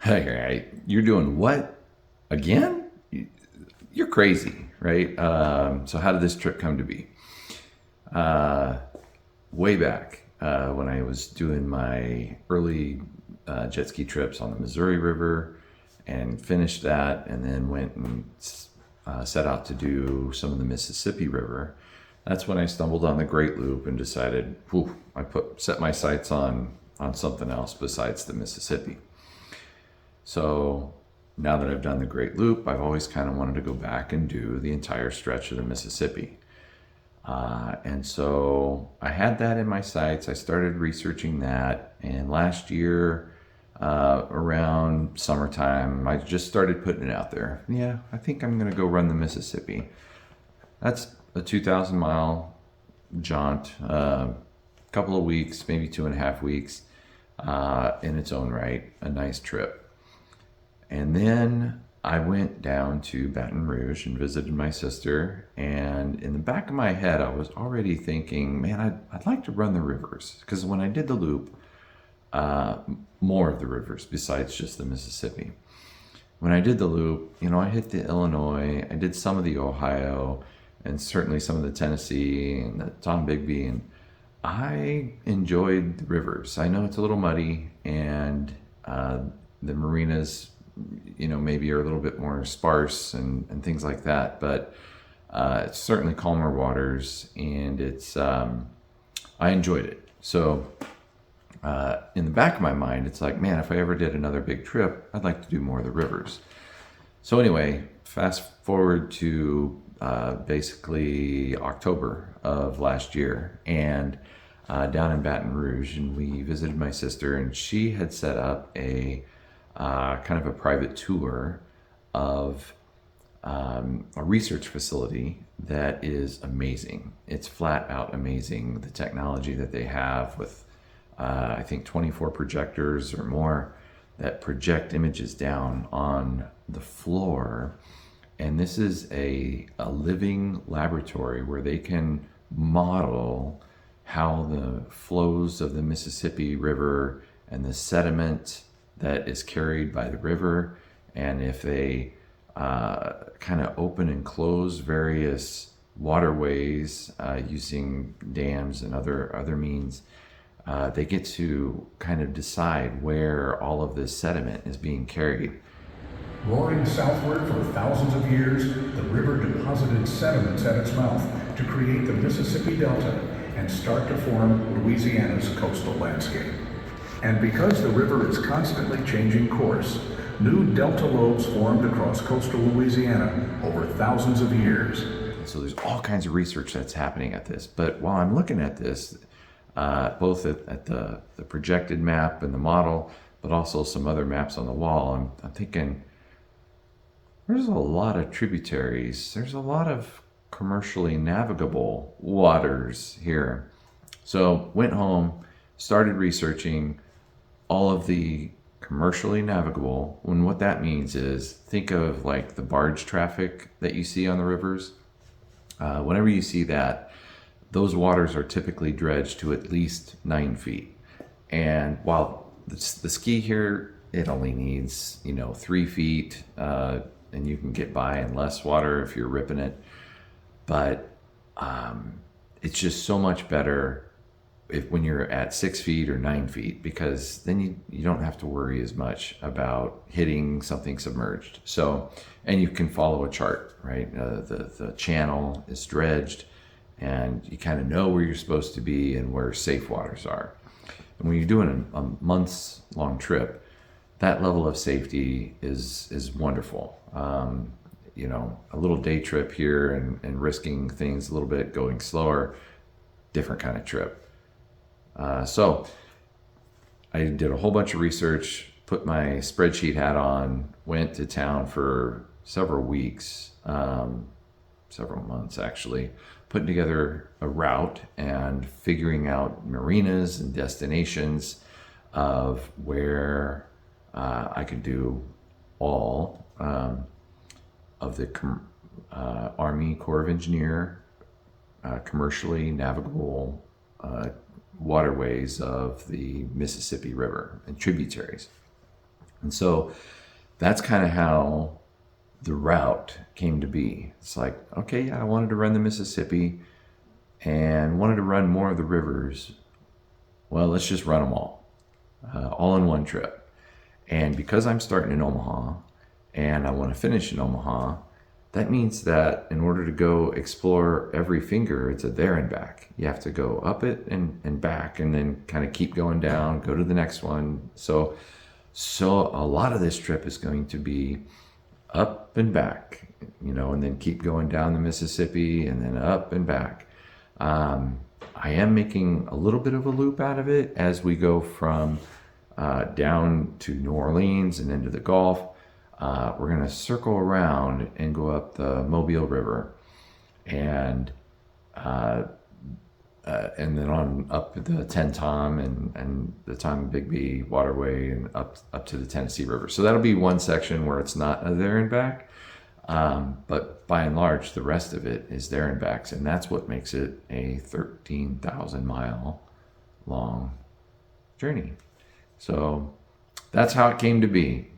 Right, you're doing what again? You're crazy, right? So how did this trip come to be? Way back when I was doing my early jet ski trips on the Missouri River and finished that, and then went and set out to do some of the Mississippi River. That's when I stumbled on the Great Loop and decided, whew, set my sights on something else besides the Mississippi. So now that I've done the Great Loop, I've always kind of wanted to go back and do the entire stretch of the Mississippi. And so I had that in my sights. I started researching that. And last year, around summertime, I just started putting it out there. Yeah, I think I'm going to go run the Mississippi. That's a 2,000-mile jaunt, a couple of weeks, maybe 2.5 weeks, in its own right, a nice trip. And then I went down to Baton Rouge and visited my sister. And in the back of my head, I was already thinking, man, I'd like to run the rivers. Because when I did the loop, more of the rivers besides just the Mississippi. When I did the loop, I hit the Illinois, I did some of the Ohio, and certainly some of the Tennessee and the Tombigbee. And I enjoyed the rivers. I know it's a little muddy, and the marinas maybe are a little bit more sparse and things like that, but it's certainly calmer waters, and it's I enjoyed it. So in the back of my mind, it's like, man, if I ever did another big trip, I'd like to do more of the rivers. So anyway, fast forward to basically October of last year, and down in Baton Rouge, and we visited my sister, and she had set up a kind of a private tour of a research facility that is amazing. It's flat out amazing. The technology that they have with, I think, 24 projectors or more that project images down on the floor. And this is a living laboratory where they can model how the flows of the Mississippi River and the sediment that is carried by the river, and if they kind of open and close various waterways using dams and other means, they get to kind of decide where all of this sediment is being carried. Roaring southward for thousands of years, the river deposited sediments at its mouth to create the Mississippi Delta and start to form Louisiana's coastal landscape. And because the river is constantly changing course, new delta lobes formed across coastal Louisiana over thousands of years. So there's all kinds of research that's happening at this. But while I'm looking at this, both at the projected map and the model, but also some other maps on the wall, I'm thinking, there's a lot of tributaries. There's a lot of commercially navigable waters here. So went home, started researching all of the commercially navigable, when what that means is, think of like the barge traffic that you see on the rivers. Whenever you see that, those waters are typically dredged to at least 9 feet. And while the ski here, it only needs 3 feet, and you can get by in less water if you're ripping it. But it's just so much better when you're at 6 feet or 9 feet, because then you don't have to worry as much about hitting something submerged. So, and you can follow a chart, right? The channel is dredged, and you kind of know where you're supposed to be and where safe waters are. And when you're doing a months long trip, that level of safety is wonderful. A little day trip here and risking things a little bit, going slower, different kind of trip. So I did a whole bunch of research, put my spreadsheet hat on, went to town for several weeks, several months actually, putting together a route and figuring out marinas and destinations of where I could do all of the Army Corps of Engineer commercially navigable waterways of the Mississippi River and tributaries. And so that's kind of how the route came to be. It's like, okay, yeah, I wanted to run the Mississippi and wanted to run more of the rivers. Well, let's just run them all in one trip. And because I'm starting in Omaha and I want to finish in Omaha, that means that in order to go explore every finger, it's a there and back. You have to go up it and back, and then kind of keep going down, go to the next one. So a lot of this trip is going to be up and back, and then keep going down the Mississippi and then up and back. I am making a little bit of a loop out of it as we go from down to New Orleans and into the Gulf. We're going to circle around and go up the Mobile River and then on up the Tenn-Tom and the Tombigbee Waterway and up to the Tennessee River. So that'll be one section where it's not a there and back. But by and large, the rest of it is there and backs. And that's what makes it a 13,000 mile long journey. So that's how it came to be.